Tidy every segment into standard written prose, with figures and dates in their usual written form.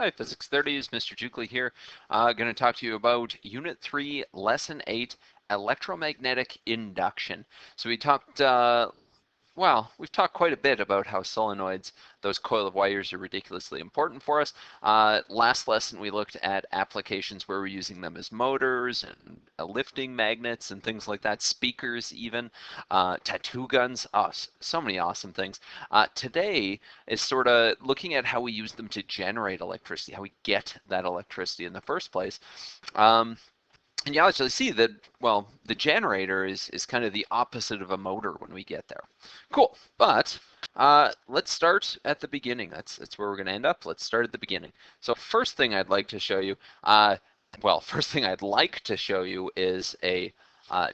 Hi, Physics 30s, Mr. Jukley here. Going to talk to you about Unit 3, Lesson 8, Electromagnetic Induction. So we talked, we've talked quite a bit about how solenoids, those coil of wires, are ridiculously important for us. Last lesson we looked at applications where we're using them as motors and lifting magnets and things like that, speakers even, tattoo guns, so many awesome things. Today is sort of looking at how we use them to generate electricity, how we get that electricity in the first place. And you actually see that, well, the generator is kind of the opposite of a motor when we get there. Cool, but let's start at the beginning. That's where we're going to end up. Let's start at the beginning. So first thing I'd like to show you, first thing I'd like to show you is a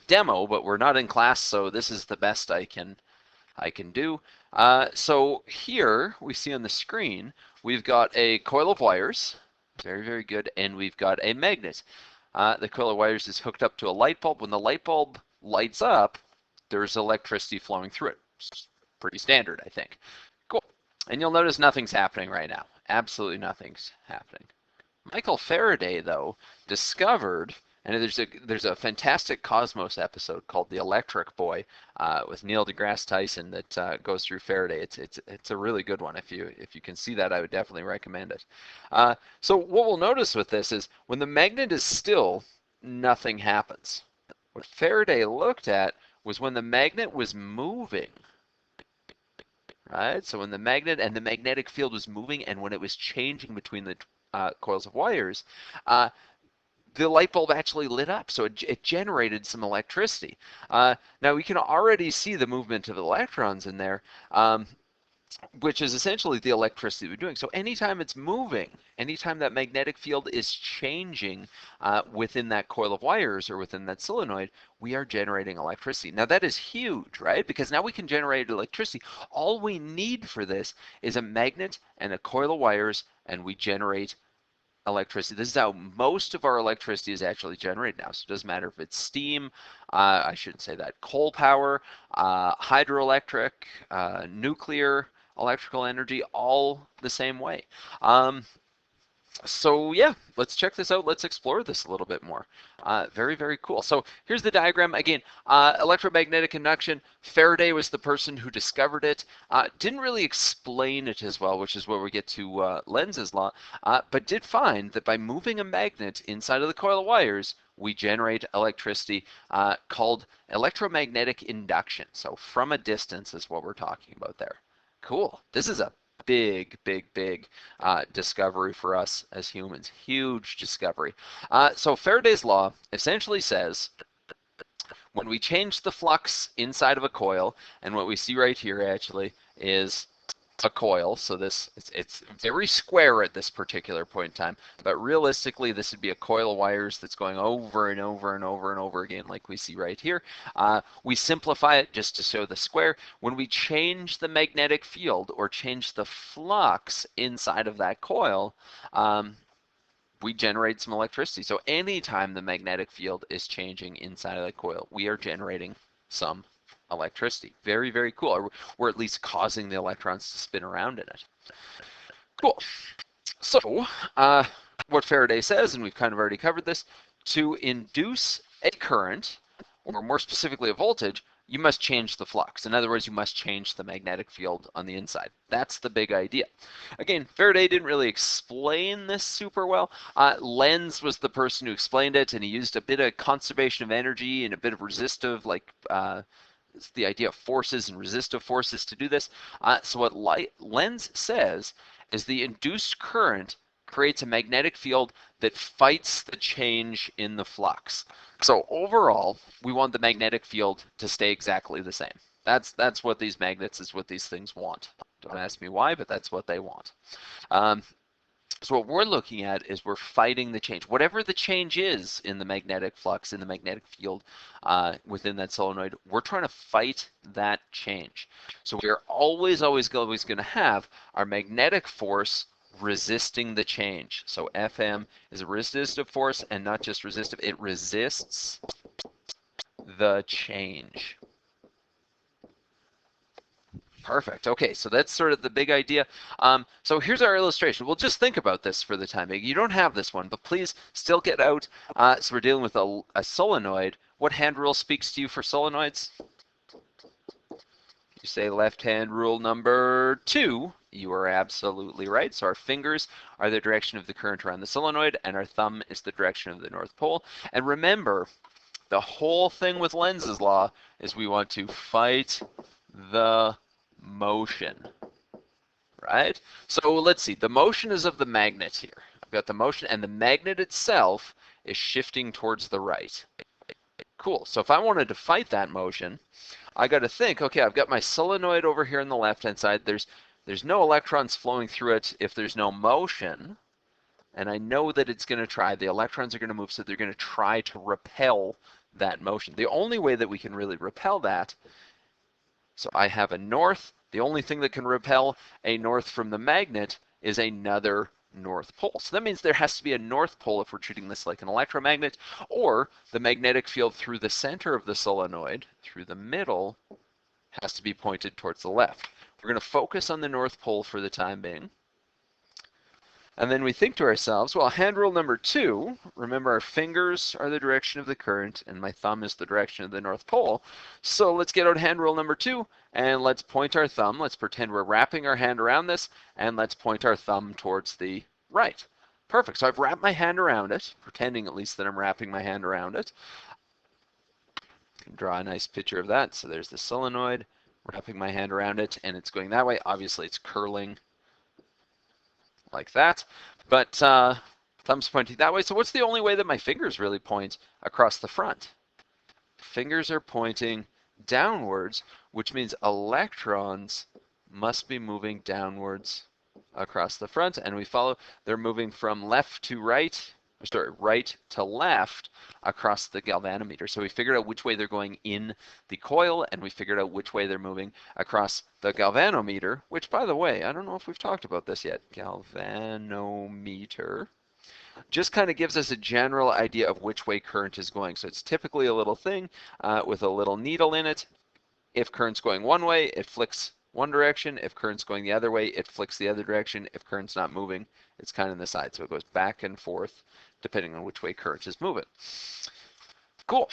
demo, but we're not in class, so this is the best I can do. So here we see on the screen, we've got a coil of wires, very, very good, and we've got a magnet. The coil of wires is hooked up to a light bulb. When the light bulb lights up, there's electricity flowing through it. It's pretty standard, I think. Cool. And you'll notice nothing's happening right now. Absolutely nothing's happening. Michael Faraday, though, discovered, and there's a fantastic Cosmos episode called "The Electric Boy" with Neil deGrasse Tyson that goes through Faraday. It's a really good one. If you can see that, I would definitely recommend it. So what we'll notice with this is when the magnet is still, nothing happens. What Faraday looked at was when the magnet was moving. Right? So when the magnet and the magnetic field was moving, and when it was changing between the coils of wires, the light bulb actually lit up, so it generated some electricity. Now we can already see the movement of electrons in there, which is essentially the electricity we're doing. So anytime it's moving, anytime that magnetic field is changing within that coil of wires or within that solenoid, we are generating electricity. Now that is huge, right? Because now we can generate electricity. All we need for this is a magnet and a coil of wires, and we generate electricity. This is how most of our electricity is actually generated now. So it doesn't matter if it's steam, I shouldn't say that, coal power, hydroelectric, nuclear, electrical energy, all the same way. So yeah, let's check this out. Let's explore this a little bit more. Very, very cool. So here's the diagram. Again, electromagnetic induction. Faraday was the person who discovered it. Didn't really explain it as well, which is where we get to Lenz's law, but did find that by moving a magnet inside of the coil of wires, we generate electricity called electromagnetic induction. So from a distance is what we're talking about there. Cool. This is a big, big, big discovery for us as humans. Huge discovery. So Faraday's law essentially says when we change the flux inside of a coil, and what we see right here actually is a coil. So it's very square at this particular point in time, but realistically this would be a coil of wires that's going over and over and over and over again like we see right here. We simplify it just to show the square. When we change the magnetic field or change the flux inside of that coil, we generate some electricity. So anytime the magnetic field is changing inside of the coil, we are generating some electricity. Very, very cool. Or at least causing the electrons to spin around in it. Cool. So what Faraday says, and we've kind of already covered this, to induce a current, or more specifically a voltage, you must change the flux. In other words, you must change the magnetic field on the inside. That's the big idea. Again, Faraday didn't really explain this super well. Lenz was the person who explained it, and he used a bit of conservation of energy and a bit of resistive, like it's the idea of forces and resistive forces to do this. So what Lenz says is the induced current creates a magnetic field that fights the change in the flux. So overall, we want the magnetic field to stay exactly the same. That's what these magnets is what these things want. Don't ask me why, but that's what they want. So what we're looking at is we're fighting the change. Whatever the change is in the magnetic flux, in the magnetic field within that solenoid, we're trying to fight that change. So we're always going to have our magnetic force resisting the change. So Fm is a resistive force, and not just resistive, it resists the change. Perfect. Okay, so that's sort of the big idea. So here's our illustration. We'll just think about this for the time being. You don't have this one, but please still get out. So we're dealing with a solenoid. What hand rule speaks to you for solenoids? You say left hand rule number 2. You are absolutely right. So our fingers are the direction of the current around the solenoid, and our thumb is the direction of the North Pole. And remember, the whole thing with Lenz's law is we want to fight the motion, right? So let's see, the motion is of the magnet here. I've got the motion, and the magnet itself is shifting towards the right. Cool, so if I wanted to fight that motion, I got to think, okay, I've got my solenoid over here on the left-hand side. There's no electrons flowing through it if there's no motion, and I know that it's going to try, the electrons are going to move, so they're going to try to repel that motion. The only way that we can really repel that, so I have a north, the only thing that can repel a north from the magnet is another north pole. So that means there has to be a north pole if we're treating this like an electromagnet, or the magnetic field through the center of the solenoid, through the middle, has to be pointed towards the left. We're going to focus on the north pole for the time being. And then we think to ourselves, well, hand rule number 2, remember our fingers are the direction of the current and my thumb is the direction of the North Pole. So let's get out hand rule number 2 and let's point our thumb. Let's pretend we're wrapping our hand around this and let's point our thumb towards the right. Perfect. So I've wrapped my hand around it, pretending at least that I'm wrapping my hand around it. Draw a nice picture of that. So there's the solenoid, wrapping my hand around it, and it's going that way. Obviously it's curling like that, but thumb's pointing that way. So what's the only way that my fingers really point across the front? Fingers are pointing downwards, which means electrons must be moving downwards across the front, and we follow, they're moving from left to right, sorry, right to left across the galvanometer. So we figured out which way they're going in the coil, and we figured out which way they're moving across the galvanometer, which, by the way, I don't know if we've talked about this yet. Galvanometer just kind of gives us a general idea of which way current is going. So it's typically a little thing with a little needle in it. If current's going one way, it flicks one direction. If current's going the other way, it flicks the other direction. If current's not moving, it's kind of on the side. So it goes back and forth depending on which way current is moving. Cool.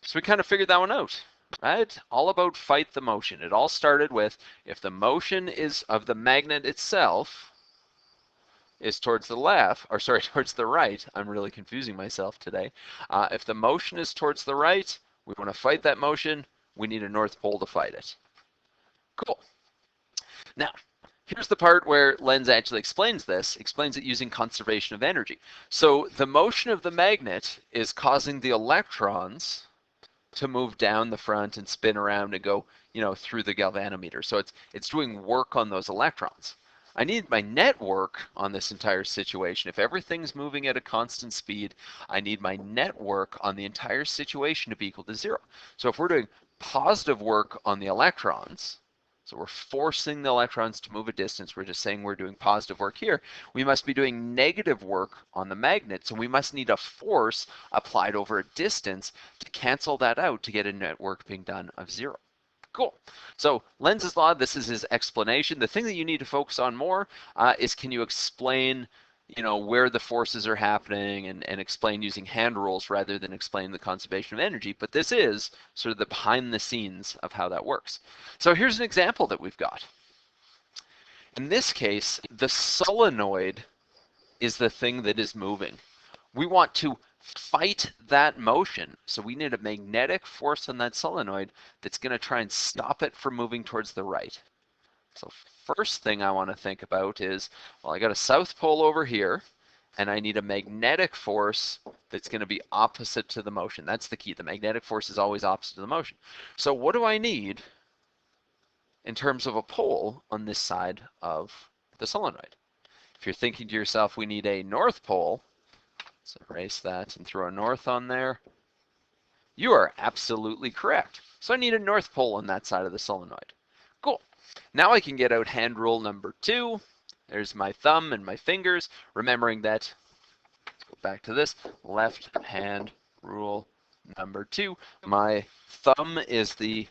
So we kind of figured that one out, right? All about fight the motion. It all started with if the motion is of the magnet itself is towards the left, or sorry, towards the right. I'm really confusing myself today. If the motion is towards the right, we want to fight that motion. We need a north pole to fight it. Cool. Now, here's the part where Lenz actually explains this, explains it using conservation of energy. So the motion of the magnet is causing the electrons to move down the front and spin around and go, through the galvanometer. So it's doing work on those electrons. I need my network on this entire situation. If everything's moving at a constant speed, I need my network on the entire situation to be equal to 0. So if we're doing positive work on the electrons, so we're forcing the electrons to move a distance, we're just saying we're doing positive work here, we must be doing negative work on the magnet, so we must need a force applied over a distance to cancel that out to get a network being done of 0. Cool. So Lenz's law, this is his explanation. The thing that you need to focus on more is can you explain where the forces are happening and explain using hand rules rather than explain the conservation of energy. But this is sort of the behind the scenes of how that works. So here's an example that we've got. In this case, the solenoid is the thing that is moving. We want to fight that motion. So we need a magnetic force on that solenoid that's going to try and stop it from moving towards the right. So first thing I want to think about is, well, I got a south pole over here, and I need a magnetic force that's going to be opposite to the motion. That's the key. The magnetic force is always opposite to the motion. So what do I need in terms of a pole on this side of the solenoid? If you're thinking to yourself, we need a north pole, let's erase that and throw a north on there. You are absolutely correct. So I need a north pole on that side of the solenoid. Cool. Now I can get out hand rule number 2. There's my thumb and my fingers, remembering that, let's go back to this, left hand rule number 2. My thumb is the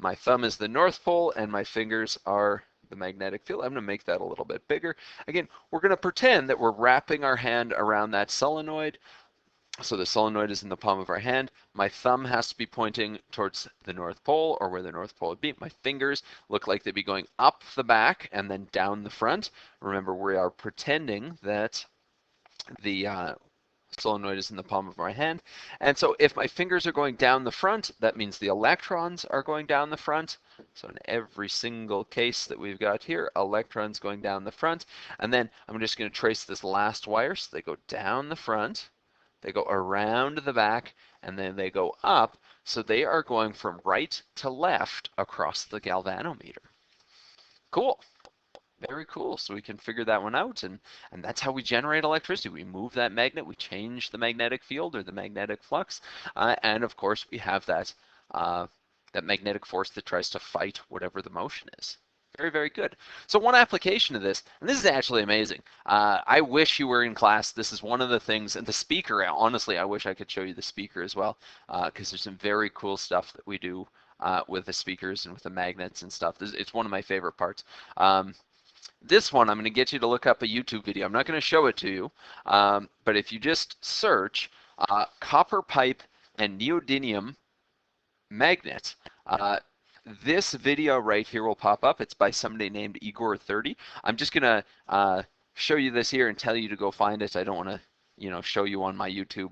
My thumb is the North Pole, and my fingers are the magnetic field. I'm going to make that a little bit bigger. Again, we're going to pretend that we're wrapping our hand around that solenoid. So the solenoid is in the palm of our hand. My thumb has to be pointing towards the North Pole, or where the North Pole would be. My fingers look like they'd be going up the back and then down the front. Remember, we are pretending that the solenoid is in the palm of my hand. And so if my fingers are going down the front, that means the electrons are going down the front. So in every single case that we've got here, electrons going down the front. And then I'm just going to trace this last wire. So they go down the front, they go around the back, and then they go up. So they are going from right to left across the galvanometer. Cool. Very cool. So we can figure that one out, and that's how we generate electricity. We move that magnet, we change the magnetic field or the magnetic flux, and of course we have that that magnetic force that tries to fight whatever the motion is. Very, very good. So one application of this, and this is actually amazing. I wish you were in class. This is one of the things, and the speaker, honestly, I wish I could show you the speaker as well, because there's some very cool stuff that we do with the speakers and with the magnets and stuff. It's one of my favorite parts. This one, I'm going to get you to look up a YouTube video. I'm not going to show it to you, but if you just search copper pipe and neodymium magnet, this video right here will pop up. It's by somebody named Igor30. I'm just going to show you this here and tell you to go find it. I don't want to, show you on my YouTube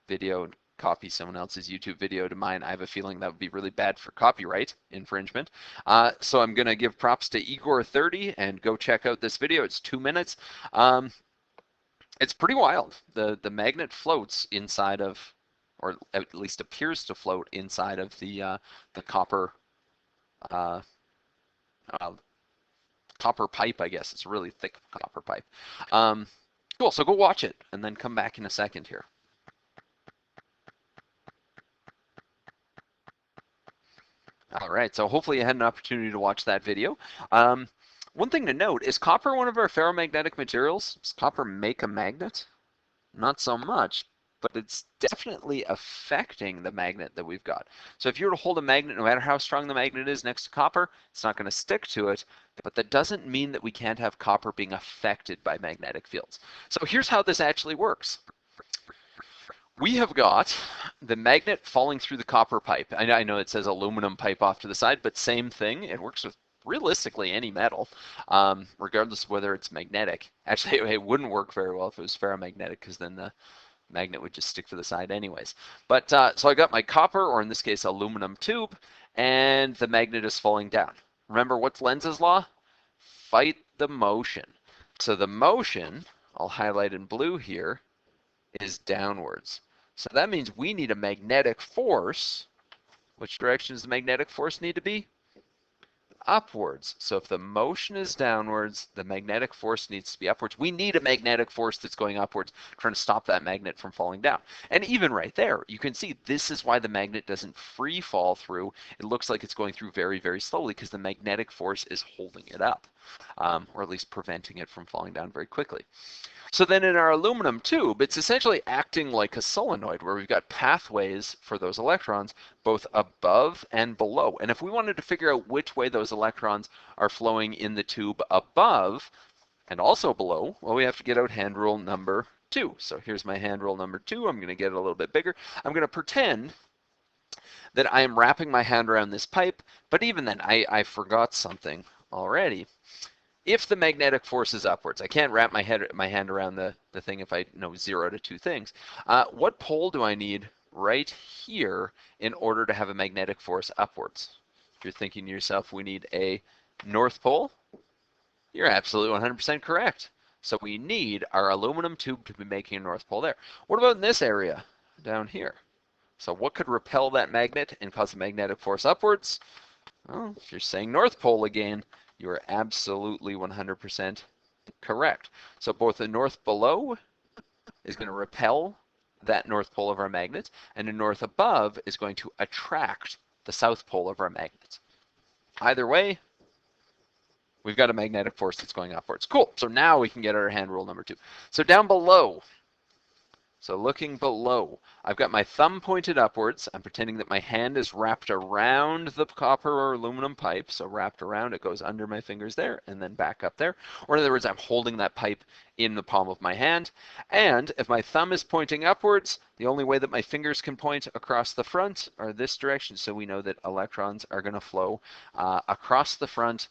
video and copy someone else's YouTube video to mine. I have a feeling that would be really bad for copyright infringement. So I'm going to give props to Igor30 and go check out this video. It's 2 minutes. It's pretty wild. The magnet floats inside of, or at least appears to float inside of the copper copper pipe, I guess. It's a really thick copper pipe. Cool. So go watch it and then come back in a second here. All right, so hopefully you had an opportunity to watch that video. One thing to note, is copper one of our ferromagnetic materials? Does copper make a magnet? Not so much, but it's definitely affecting the magnet that we've got. So if you were to hold a magnet, no matter how strong the magnet is next to copper, it's not going to stick to it, but that doesn't mean that we can't have copper being affected by magnetic fields. So here's how this actually works. We have got the magnet falling through the copper pipe. I know it says aluminum pipe off to the side, but same thing. It works with realistically any metal, regardless of whether it's magnetic. Actually, it wouldn't work very well if it was ferromagnetic, because then the magnet would just stick to the side anyways. But so I got my copper, or in this case aluminum tube, and the magnet is falling down. Remember, what's Lenz's law? Fight the motion. So the motion, I'll highlight in blue here, is downwards. So that means we need a magnetic force. Which direction does the magnetic force need to be? Upwards. So if the motion is downwards, the magnetic force needs to be upwards. We need a magnetic force that's going upwards, trying to stop that magnet from falling down. And even right there, you can see this is why the magnet doesn't free fall through. It looks like it's going through very, very slowly, because the magnetic force is holding it up, or at least preventing it from falling down very quickly. So then in our aluminum tube, it's essentially acting like a solenoid, where we've got pathways for those electrons both above and below. And if we wanted to figure out which way those electrons are flowing in the tube above and also below, well, we have to get out hand rule number 2. So here's my hand rule number 2. I'm going to get it a little bit bigger. I'm going to pretend that I am wrapping my hand around this pipe, but even then, I forgot something already. If the magnetic force is upwards, I can't wrap my hand around the thing if I know 0 to 2 things. What pole do I need right here in order to have a magnetic force upwards? If you're thinking to yourself, we need a north pole, you're absolutely 100% correct. So we need our aluminum tube to be making a north pole there. What about in this area down here? So what could repel that magnet and cause a magnetic force upwards? Well, if you're saying north pole again, you are absolutely 100% correct. So both the north below is going to repel that north pole of our magnet, and the north above is going to attract the south pole of our magnet. Either way, we've got a magnetic force that's going upwards. Cool. So now we can get our hand rule number 2. So down below, So looking below, I've got my thumb pointed upwards. I'm pretending that my hand is wrapped around the copper or aluminum pipe. So wrapped around, it goes under my fingers there and then back up there. Or in other words, I'm holding that pipe in the palm of my hand. And if my thumb is pointing upwards, the only way that my fingers can point across the front are this direction. So we know that electrons are going to flow across the front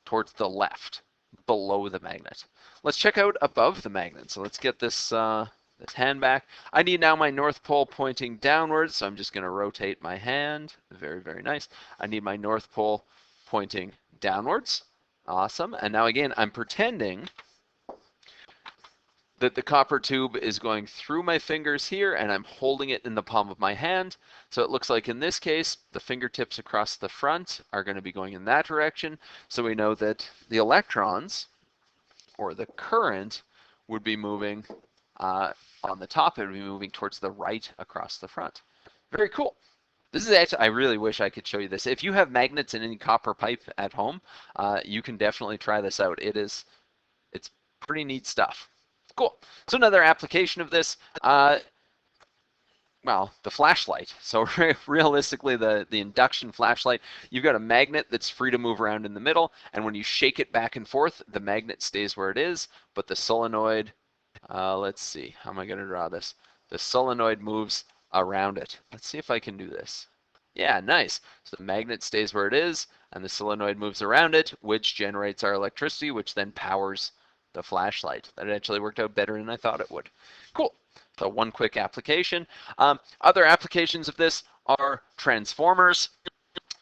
towards the left, below the magnet. Let's check out above the magnet. So let's get this this hand back. I need now my north pole pointing downwards, so I'm just going to rotate my hand. Very, very nice. I need my north pole pointing downwards. Awesome. And now again, I'm pretending that the copper tube is going through my fingers here, and I'm holding it in the palm of my hand. So it looks like in this case, the fingertips across the front are going to be going in that direction. So we know that the electrons, or the current, would be moving on the top. It would be moving towards the right across the front. Very cool. This is actually, I really wish I could show you this. If you have magnets in any copper pipe at home, you can definitely try this out. It's pretty neat stuff. Cool. So another application of this, well, the flashlight. So realistically, the induction flashlight, you've got a magnet that's free to move around in the middle, and when you shake it back and forth, the magnet stays where it is, but the solenoid, let's see, how am I going to draw this? The solenoid moves around it. Let's see if I can do this. Yeah, nice. So the magnet stays where it is, and the solenoid moves around it, which generates our electricity, which then powers the flashlight. That actually worked out better than I thought it would. Cool. So one quick application. Other applications of this are transformers,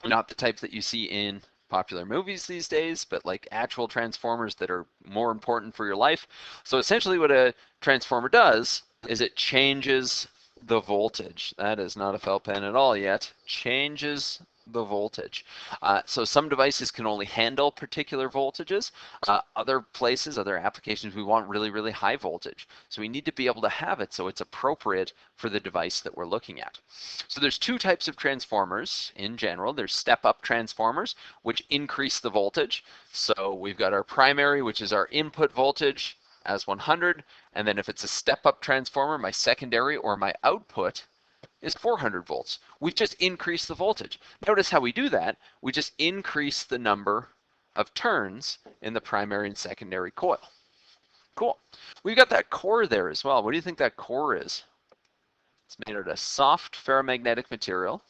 not the type that you see in popular movies these days, but like actual transformers that are more important for your life. So essentially what a transformer does is it changes the voltage. That is not a felt pen at all yet. Changes the voltage. So some devices can only handle particular voltages. Other places, other applications, we want really, really high voltage. So we need to be able to have it so it's appropriate for the device that we're looking at. So there's two types of transformers in general. There's step-up transformers, which increase the voltage. So we've got our primary, which is our input voltage, as 100, and then if it's a step-up transformer, my secondary or my output is 400 volts. We've just increased the voltage. Notice how we do that. We just increase the number of turns in the primary and secondary coil. Cool. We've got that core there as well. What do you think that core is? It's made out of soft ferromagnetic material,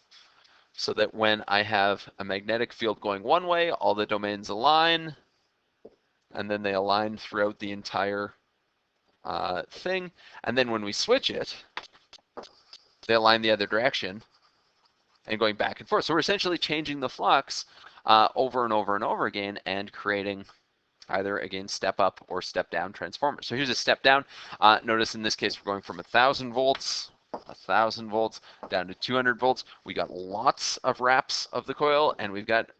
so that when I have a magnetic field going one way, all the domains align, and then they align throughout the entire thing. And then when we switch it, they align the other direction and going back and forth. So we're essentially changing the flux over and over and over again and creating either, again, step up or step down transformers. So here's a step down. Notice in this case, we're going from 1,000 volts, down to 200 volts. We got lots of wraps of the coil, and we've got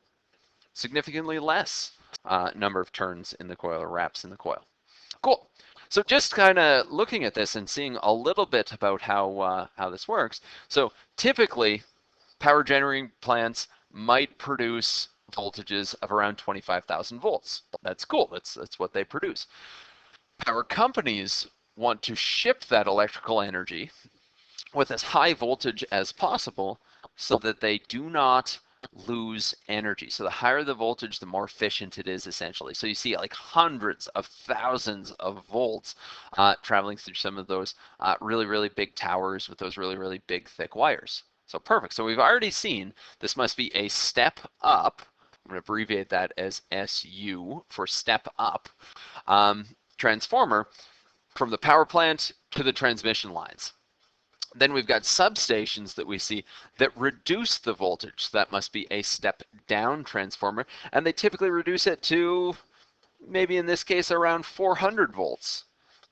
significantly less number of turns in the coil or wraps in the coil. Cool. So just kind of looking at this and seeing a little bit about how this works. So typically, power generating plants might produce voltages of around 25,000 volts. That's cool. That's what they produce. Power companies want to ship that electrical energy with as high voltage as possible so that they do not lose energy. So the higher the voltage, the more efficient it is, essentially. So you see like hundreds of thousands of volts traveling through some of those really, really big towers with those really, really big thick wires. So perfect. So we've already seen this must be a step up. I'm going to abbreviate that as SU for step up transformer from the power plant to the transmission lines. Then we've got substations that we see that reduce the voltage. That must be a step down transformer, and they typically reduce it to maybe in this case around 400 volts,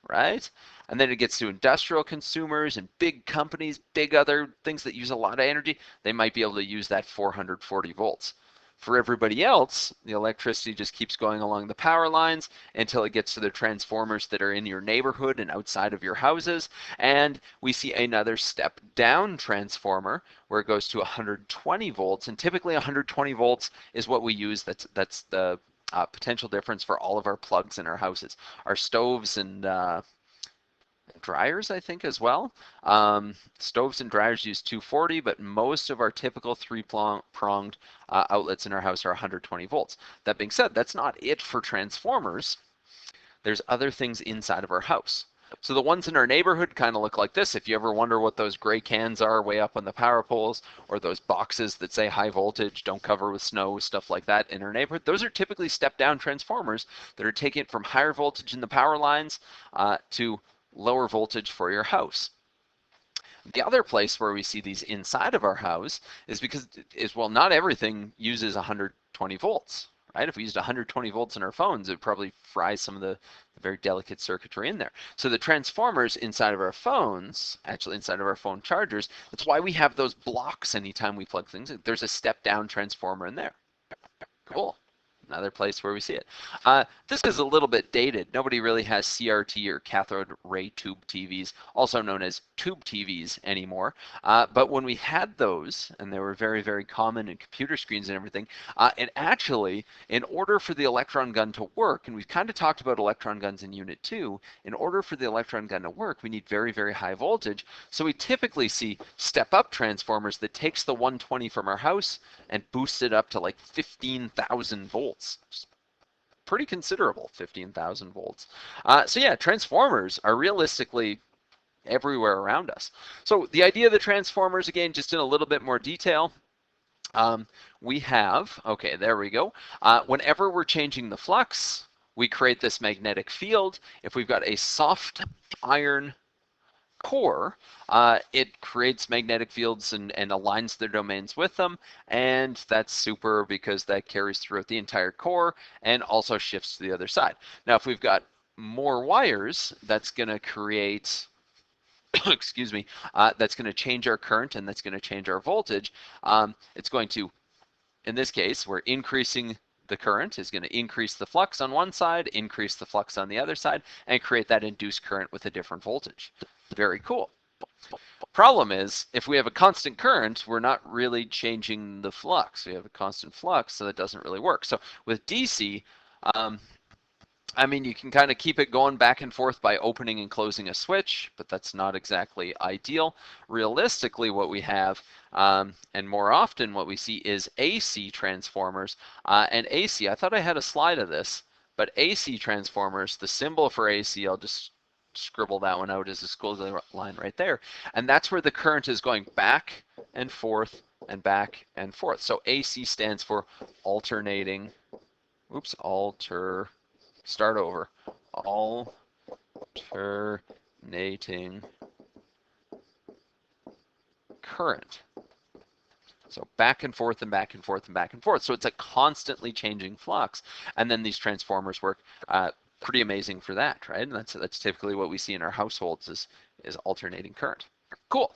right? And then it gets to industrial consumers and big companies, big other things that use a lot of energy. They might be able to use that 440 volts. For everybody else, the electricity just keeps going along the power lines until it gets to the transformers that are in your neighborhood and outside of your houses. And we see another step down transformer where it goes to 120 volts. And typically 120 volts is what we use. That's the potential difference for all of our plugs in our houses. Our stoves and dryers, I think, as well. Stoves and dryers use 240, but most of our typical three-pronged outlets in our house are 120 volts. That being said, that's not it for transformers. There's other things inside of our house. So the ones in our neighborhood kind of look like this. If you ever wonder what those gray cans are way up on the power poles, or those boxes that say high voltage, don't cover with snow, stuff like that in our neighborhood, those are typically step-down transformers that are taking it from higher voltage in the power lines to lower voltage for your house. The other place where we see these inside of our house is well, not everything uses 120 volts, right? If we used 120 volts in our phones, it would probably fry some of the very delicate circuitry in there. So the transformers inside of our phones, actually inside of our phone chargers, that's why we have those blocks anytime we plug things in. There's a step-down transformer in there. Cool. Another place where we see it. This is a little bit dated. Nobody really has CRT or cathode ray tube TVs, also known as tube TVs anymore. But when we had those, and they were very, very common in computer screens and everything, and actually, in order for the electron gun to work, and we've kind of talked about electron guns in Unit 2, in order for the electron gun to work, we need very, very high voltage. So we typically see step-up transformers that takes the 120 from our house and boosts it up to like 15,000 volts. Pretty considerable, 15,000 volts. So yeah, transformers are realistically everywhere around us. So the idea of the transformers, again, just in a little bit more detail, we have, okay, there we go. Whenever we're changing the flux, we create this magnetic field. If we've got a soft iron core, it creates magnetic fields and aligns their domains with them, and that's super because that carries throughout the entire core and also shifts to the other side. Now if we've got more wires, that's going to create excuse me, that's going to change our current and that's going to change our voltage. It's going to, in this case, we're increasing the current is going to increase the flux on one side, increase the flux on the other side, and create that induced current with a different voltage. Very cool. Problem is, if we have a constant current, we're not really changing the flux. We have a constant flux, so that doesn't really work. So with DC, I mean, you can kind of keep it going back and forth by opening and closing a switch, but that's not exactly ideal. Realistically, what we have, and more often what we see, is AC transformers. And AC, I thought I had a slide of this, but AC transformers, the symbol for AC, I'll just scribble that one out as a school line right there. And that's where the current is going back and forth and back and forth. So AC stands for alternating, start over, alternating current. So back and forth and back and forth and back and forth. So it's a constantly changing flux. And then these transformers work pretty amazing for that, right? And that's typically what we see in our households is alternating current. Cool.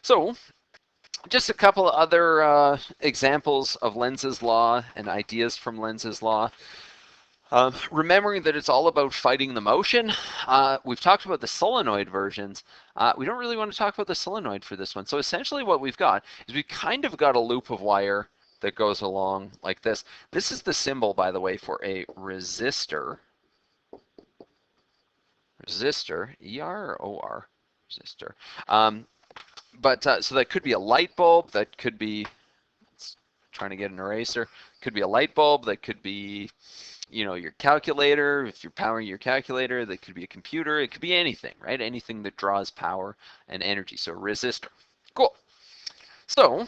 So just a couple of other examples of Lenz's law and ideas from Lenz's law. Remembering that it's all about fighting the motion. We've talked about the solenoid versions. We don't really want to talk about the solenoid for this one. So essentially what we've got is we've kind of got a loop of wire that goes along like this. This is the symbol, by the way, for a resistor. Resistor, E-R or O-R? Resistor. So that could be a light bulb, that could be, trying to get an eraser, could be a light bulb, that could be, you know, your calculator, if you're powering your calculator, that could be a computer, it could be anything, right? Anything that draws power and energy, so resistor. Cool. So,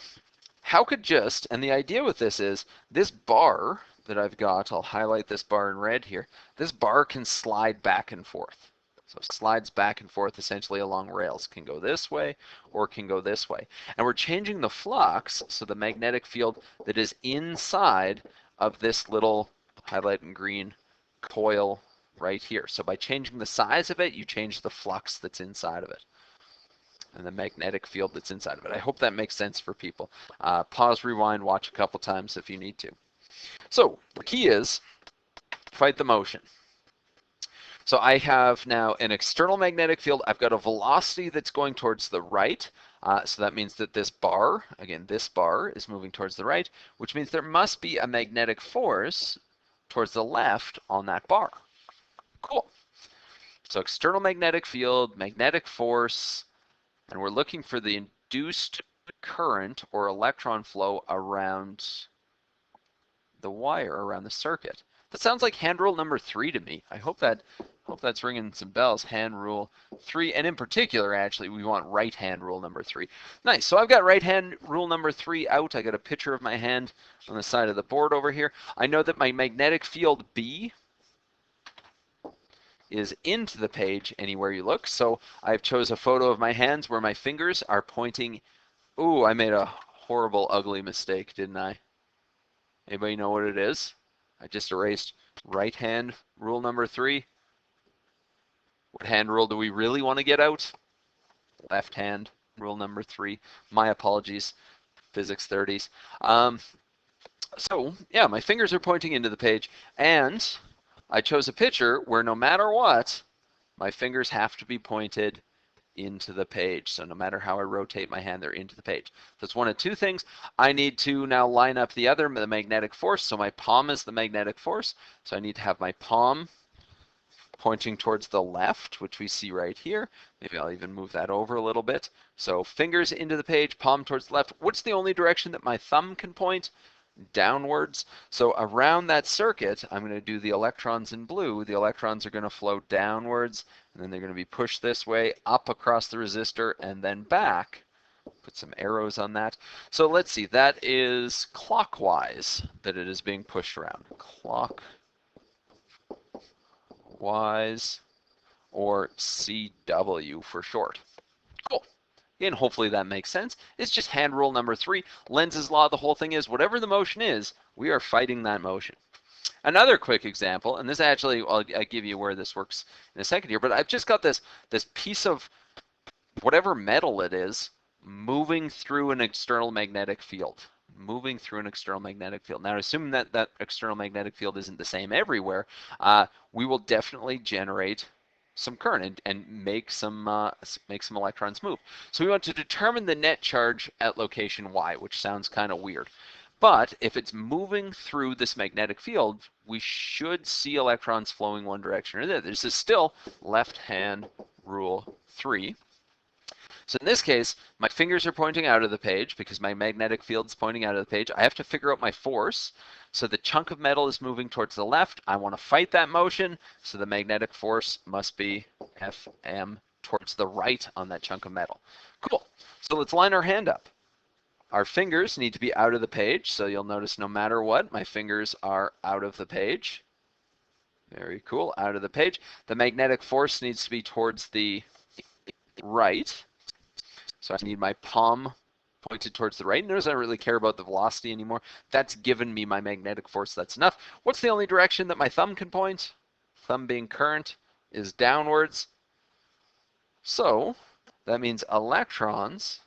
how could and the idea with this is, this bar that I've got, I'll highlight this bar in red here, this bar can slide back and forth. So slides back and forth essentially along rails. Can go this way or can go this way. And we're changing the flux, so the magnetic field that is inside of this little highlight in green coil right here. So by changing the size of it, you change the flux that's inside of it and the magnetic field that's inside of it. I hope that makes sense for people. Pause, rewind, watch a couple times if you need to. So the key is fight the motion. So I have now an external magnetic field. I've got a velocity that's going towards the right. So that means that this bar, again, this bar is moving towards the right, which means there must be a magnetic force towards the left on that bar. Cool. So external magnetic field, magnetic force, and we're looking for the induced current or electron flow around the wire, around the circuit. That sounds like hand rule number 3 to me. I hope that's ringing some bells. Hand rule 3, and in particular, actually, we want right hand rule number 3. Nice. So I've got right hand rule number 3 out. I got a picture of my hand on the side of the board over here. I know that my magnetic field B is into the page anywhere you look. So I've chose a photo of my hands where my fingers are pointing. Ooh, I made a horrible, ugly mistake, didn't I? Anybody know what it is? I just erased right hand rule number 3. What hand rule do we really want to get out? Left hand rule number 3. My apologies, physics 30s. So yeah, my fingers are pointing into the page, and I chose a picture where no matter what, my fingers have to be pointed into the page. So no matter how I rotate my hand, they're into the page. So it's one of two things. I need to now line up the magnetic force. So my palm is the magnetic force. So I need to have my palm pointing towards the left, which we see right here. Maybe I'll even move that over a little bit. So fingers into the page, palm towards the left. What's the only direction that my thumb can point? Downwards. So around that circuit, I'm going to do the electrons in blue. The electrons are going to flow downwards, and then they're going to be pushed this way, up across the resistor, and then back. Put some arrows on that. So let's see, that is clockwise that it is being pushed around. Clockwise, or CW for short. Cool. Again, hopefully that makes sense. It's just hand rule number 3. Lenz's law, the whole thing is, whatever the motion is, we are fighting that motion. Another quick example, and this actually, I'll give you where this works in a second here, but I've just got this piece of whatever metal it is moving through an external magnetic field. Moving through an external magnetic field. Now, assuming that that external magnetic field isn't the same everywhere, we will definitely generate some current and make some electrons move. So we want to determine the net charge at location Y, which sounds kind of weird. But if it's moving through this magnetic field, we should see electrons flowing one direction or the other. This is still left hand rule 3. So in this case, my fingers are pointing out of the page because my magnetic field is pointing out of the page. I have to figure out my force. So the chunk of metal is moving towards the left. I want to fight that motion. So the magnetic force must be Fm towards the right on that chunk of metal. Cool. So let's line our hand up. Our fingers need to be out of the page. So you'll notice no matter what, my fingers are out of the page. Very cool. Out of the page. The magnetic force needs to be towards the right. So I need my palm pointed towards the right. Notice I don't really care about the velocity anymore. That's given me my magnetic force. That's enough. What's the only direction that my thumb can point? Thumb being current is downwards. So that means electrons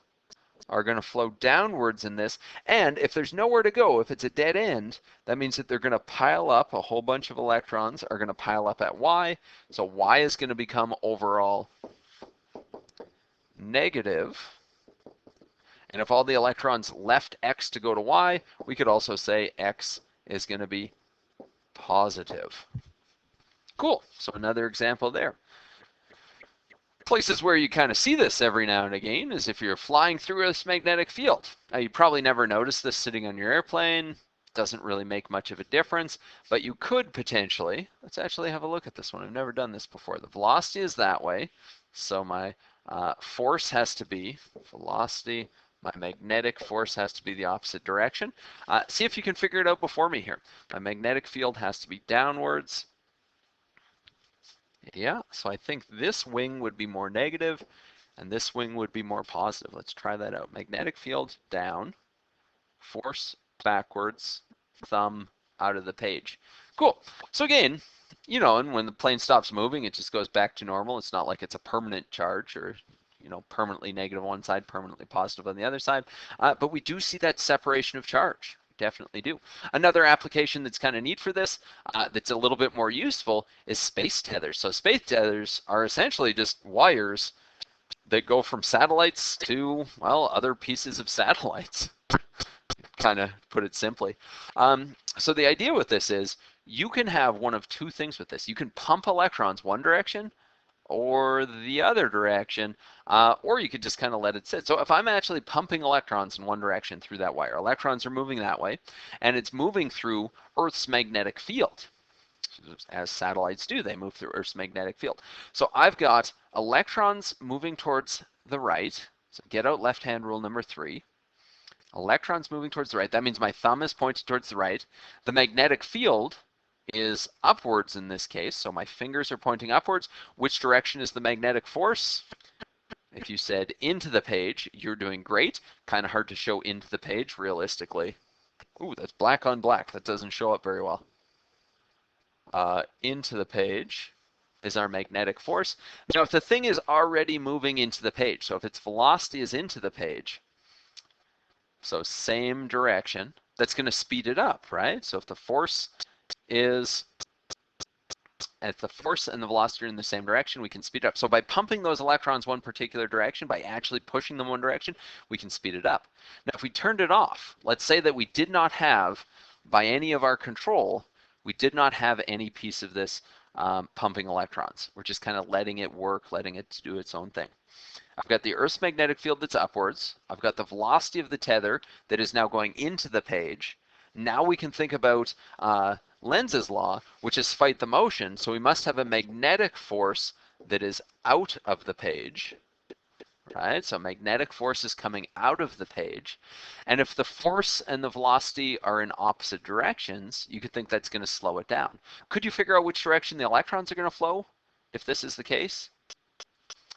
are going to flow downwards in this. And if there's nowhere to go, if it's a dead end, that means that they're going to pile up. A whole bunch of electrons are going to pile up at Y. So Y is going to become overall negative. And if all the electrons left X to go to Y, we could also say X is going to be positive. Cool. So another example there. Places where you kind of see this every now and again is if you're flying through this magnetic field. Now, you probably never noticed this sitting on your airplane. Doesn't really make much of a difference, but you could potentially. Let's actually have a look at this one. I've never done this before. The velocity is that way. So my force has to be velocity. My magnetic force has to be the opposite direction. See if you can figure it out before me here. My magnetic field has to be downwards. Yeah, so I think this wing would be more negative and this wing would be more positive. Let's try that out. Magnetic field down, force backwards, thumb out of the page. Cool. So again, you know, and when the plane stops moving, it just goes back to normal. It's not like it's a permanent charge or, you know, permanently negative on one side, permanently positive on the other side. But we do see that separation of charge. Definitely do. Another application that's kind of neat for this, that's a little bit more useful, is space tethers. So space tethers are essentially just wires that go from satellites to, well, other pieces of satellites, kind of put it simply. So the idea with this is you can have one of two things with this. You can pump electrons one direction, or the other direction, or you could just kind of let it sit. So if I'm actually pumping electrons in one direction through that wire, electrons are moving that way, and it's moving through Earth's magnetic field. As satellites do, they move through Earth's magnetic field. So I've got electrons moving towards the right. So get out left hand rule number 3. Electrons moving towards the right. That means my thumb is pointed towards the right. The magnetic field is upwards in this case, so my fingers are pointing upwards. Which direction is the magnetic force? If you said into the page, you're doing great. Kind of hard to show into the page realistically. Ooh, that's black on black. That doesn't show up very well. Into the page is our magnetic force. Now, if the thing is already moving into the page, so if its velocity is into the page, so same direction, that's going to speed it up, right? So if the force is, if the force and the velocity are in the same direction, we can speed it up. So by pumping those electrons one particular direction, by actually pushing them one direction, we can speed it up. Now, if we turned it off, let's say that we did not have, by any of our control, we did not have any piece of this pumping electrons. We're just kind of letting it work, letting it do its own thing. I've got the Earth's magnetic field that's upwards. I've got the velocity of the tether that is now going into the page. Now we can think about Lenz's law, which is fight the motion. So we must have a magnetic force that is out of the page. Right? So magnetic force is coming out of the page. And if the force and the velocity are in opposite directions, you could think that's going to slow it down. Could you figure out which direction the electrons are going to flow if this is the case?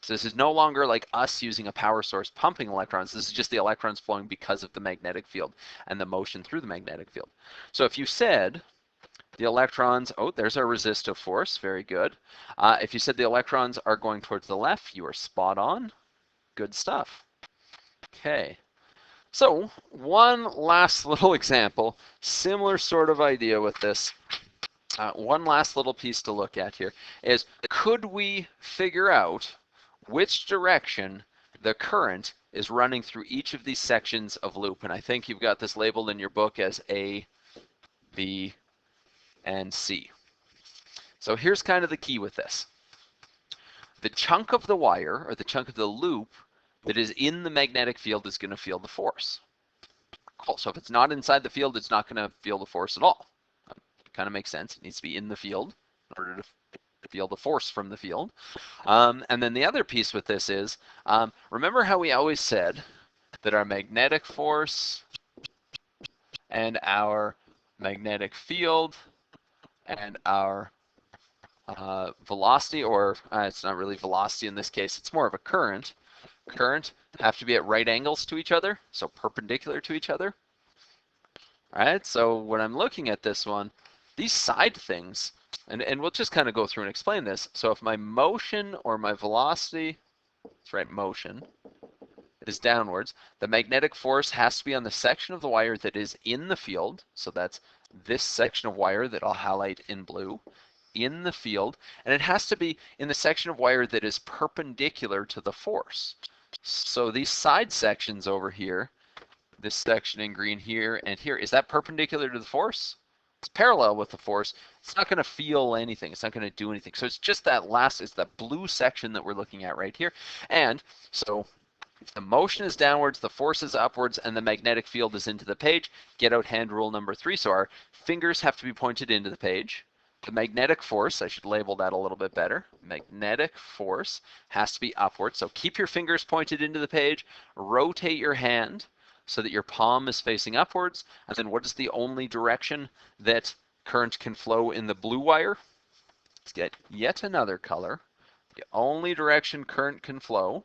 So this is no longer like us using a power source pumping electrons. This is just the electrons flowing because of the magnetic field and the motion through the magnetic field. So if you said the electrons, oh, there's our resistive force, very good. If you said the electrons are going towards the left, you are spot on. Good stuff. Okay. So one last little example, similar sort of idea with this. One last little piece to look at here is, could we figure out which direction the current is running through each of these sections of loop? And I think you've got this labeled in your book as A, B, and C. So here's kind of the key with this. The chunk of the wire, or the chunk of the loop that is in the magnetic field, is going to feel the force. Cool. So if it's not inside the field, it's not going to feel the force at all. Kind of makes sense. It needs to be in the field in order to feel the force from the field. And then the other piece with this is, remember how we always said that our magnetic force and our magnetic field and our velocity, or it's not really velocity in this case, it's more of a current, have to be at right angles to each other, so perpendicular to each other. All right, so when I'm looking at this one, these side things, and we'll just kind of go through and explain this. So if my motion or my velocity, that's right, motion, is downwards, the magnetic force has to be on the section of the wire that is in the field. So that's this section of wire that I'll highlight in blue, in the field, and it has to be in the section of wire that is perpendicular to the force. So these side sections over here, this section in green here and here, is that perpendicular to the force? It's parallel with the force. It's not going to feel anything. It's not going to do anything. So it's just that last, it's that blue section that we're looking at right here. And so if the motion is downwards, the force is upwards, and the magnetic field is into the page, get out hand rule number 3. So our fingers have to be pointed into the page. The magnetic force, I should label that a little bit better. Magnetic force has to be upward. So keep your fingers pointed into the page, rotate your hand so that your palm is facing upwards. And then what is the only direction that current can flow in the blue wire? Let's get yet another color. The only direction current can flow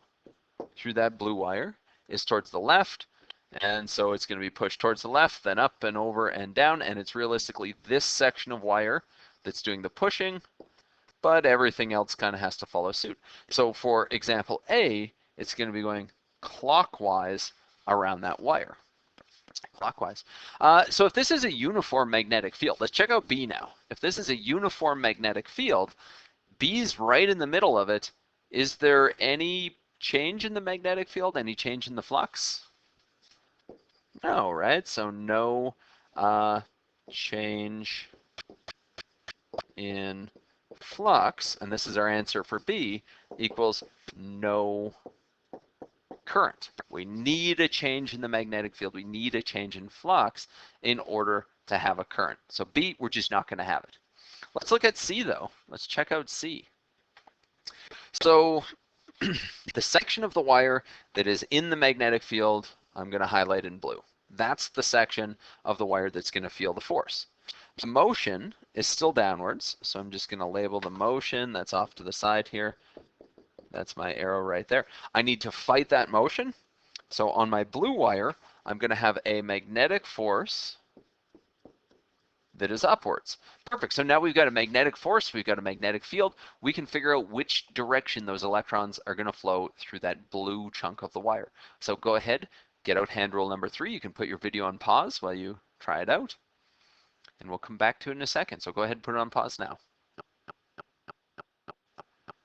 through that blue wire is towards the left. And so it's going to be pushed towards the left, then up and over and down. And it's realistically this section of wire that's doing the pushing, but everything else kind of has to follow suit. So for example A, it's going to be going clockwise around that wire. Clockwise. So if this is a uniform magnetic field, let's check out B now. If this is a uniform magnetic field, B's right in the middle of it. Is there any change in the magnetic field? Any change in the flux? No, right? So no change in flux, and this is our answer for B, equals no current. We need a change in the magnetic field. We need a change in flux in order to have a current. So B, we're just not going to have it. Let's look at C though. Let's check out C. So the section of the wire that is in the magnetic field, I'm going to highlight in blue. That's the section of the wire that's going to feel the force. The motion is still downwards, so I'm just going to label the motion. That's off to the side here. That's my arrow right there. I need to fight that motion. So on my blue wire, I'm going to have a magnetic force that is upwards. Perfect. So now we've got a magnetic force, we've got a magnetic field. We can figure out which direction those electrons are going to flow through that blue chunk of the wire. So go ahead, get out hand rule number 3. You can put your video on pause while you try it out. And we'll come back to it in a second. So go ahead and put it on pause now.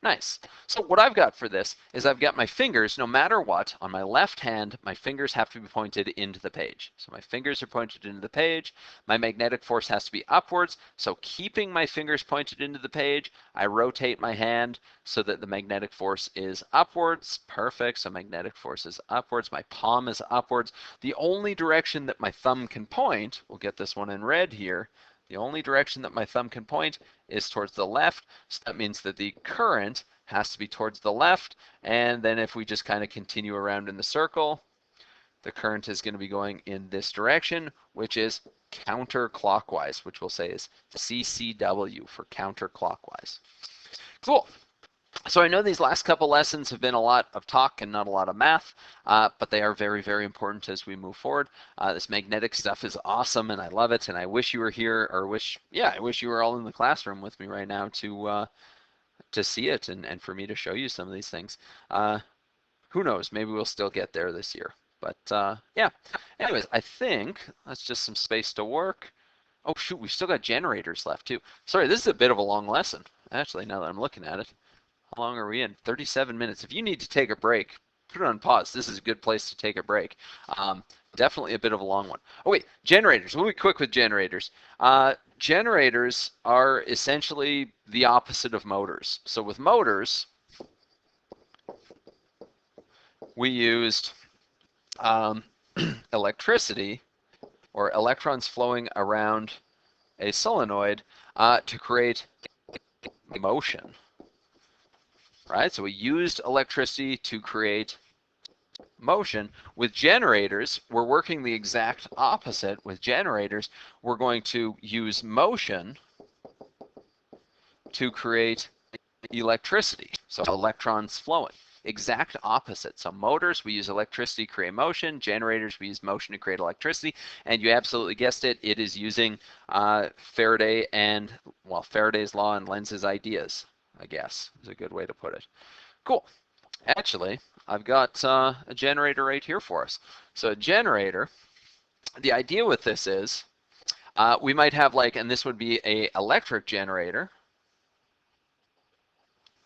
Nice. So what I've got for this is I've got my fingers, no matter what, on my left hand, my fingers have to be pointed into the page. So my fingers are pointed into the page. My magnetic force has to be upwards. So keeping my fingers pointed into the page, I rotate my hand so that the magnetic force is upwards. Perfect. So magnetic force is upwards. My palm is upwards. The only direction that my thumb can point, we'll get this one in red here, the only direction that my thumb can point is towards the left. So that means that the current has to be towards the left. And then if we just kind of continue around in the circle, the current is going to be going in this direction, which is counterclockwise, which we'll say is CCW for counterclockwise. Cool. So I know these last couple lessons have been a lot of talk and not a lot of math, but they are very, very important as we move forward. This magnetic stuff is awesome and I love it, and I wish you were here, or I wish you were all in the classroom with me right now to see it and for me to show you some of these things. Who knows, maybe we'll still get there this year. But yeah, anyways, I think that's just some space to work. Oh shoot, we've still got generators left too. Sorry, this is a bit of a long lesson, actually, now that I'm looking at it. How long are we in? 37 minutes. If you need to take a break, put it on pause. This is a good place to take a break. Definitely a bit of a long one. Oh wait, generators. We'll be quick with generators. Generators are essentially the opposite of motors. So with motors, we used electricity, or electrons flowing around a solenoid to create motion. Right? So we used electricity to create motion. With generators, we're working the exact opposite. With generators, we're going to use motion to create electricity. So electrons flowing. Exact opposite. So motors, we use electricity to create motion. Generators, we use motion to create electricity. And you absolutely guessed it. It is using Faraday and, well, Faraday's law and Lenz's ideas, I guess, is a good way to put it. Cool. Actually, I've got a generator right here for us. So a generator, the idea with this is we might have and this would be a electric generator.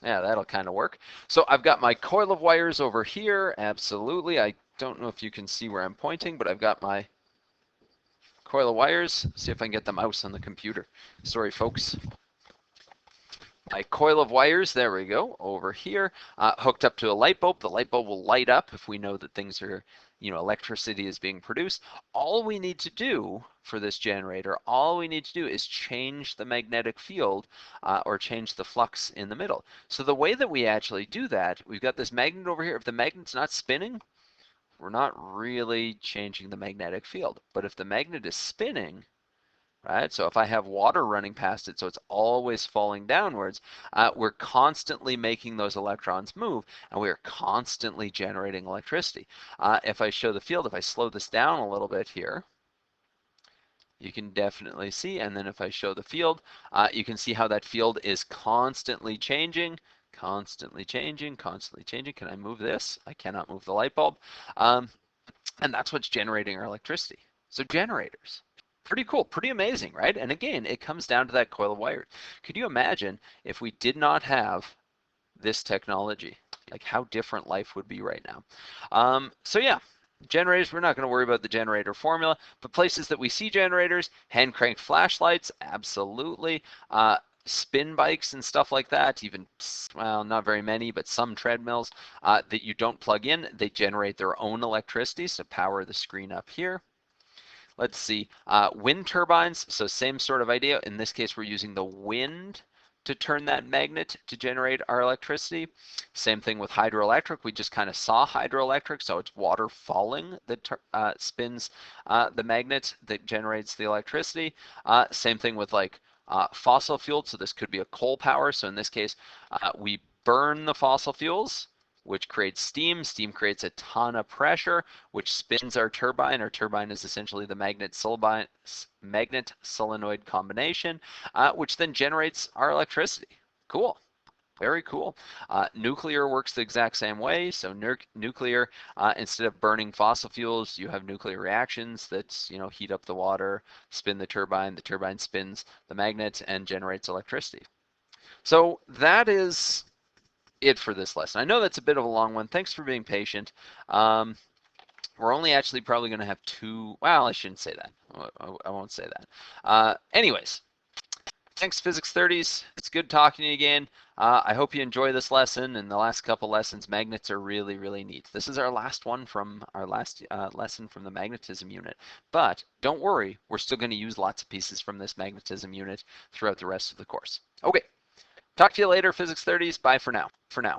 Yeah, that'll kind of work. So I've got my coil of wires over here. Absolutely. I don't know if you can see where I'm pointing, but I've got my coil of wires. See if I can get the mouse on the computer. Sorry, folks. My coil of wires, there we go, over here, hooked up to a light bulb. The light bulb will light up if we know that things are, electricity is being produced. All we need to do for this generator, all we need to do is change the magnetic field or change the flux in the middle. So the way that we actually do that, we've got this magnet over here. If the magnet's not spinning, we're not really changing the magnetic field. But if the magnet is spinning, right? So if I have water running past it, so it's always falling downwards, we're constantly making those electrons move, and we're constantly generating electricity. If I show the field, if I slow this down a little bit here, you can definitely see, and then if I show the field, you can see how that field is constantly changing, constantly changing, constantly changing. Can I move this? I cannot move the light bulb. And that's what's generating our electricity. So generators. Pretty cool, pretty amazing, right? And again, it comes down to that coil of wire. Could you imagine if we did not have this technology? Like how different life would be right now. So yeah, generators, we're not going to worry about the generator formula, but places that we see generators, hand cranked flashlights, absolutely. spin bikes and stuff like that, even, well, not very many, but some treadmills that you don't plug in, they generate their own electricity. So power the screen up here. Let's see, wind turbines, so same sort of idea. In this case, we're using the wind to turn that magnet to generate our electricity. Same thing with hydroelectric. We just kind of saw hydroelectric, so it's water falling that spins the magnet that generates the electricity. Same thing with like fossil fuel, so this could be a coal power. So in this case, we burn the fossil fuels, which creates steam. Steam creates a ton of pressure, which spins our turbine. Our turbine is essentially the magnet solenoid combination, which then generates our electricity. Cool. Very cool. Nuclear works the exact same way. So nuclear, instead of burning fossil fuels, you have nuclear reactions that heat up the water, spin the turbine spins the magnet and generates electricity. So that is it for this lesson. I know that's a bit of a long one. Thanks for being patient. We're only actually probably going to have two. Well, I shouldn't say that. I won't say that. Anyways, thanks, Physics 30s. It's good talking to you again. I hope you enjoy this lesson and the last couple lessons. Magnets are really, really neat. This is our last one from our last lesson from the magnetism unit. But don't worry, we're still going to use lots of pieces from this magnetism unit throughout the rest of the course. Okay, talk to you later, Physics 30s. Bye for now.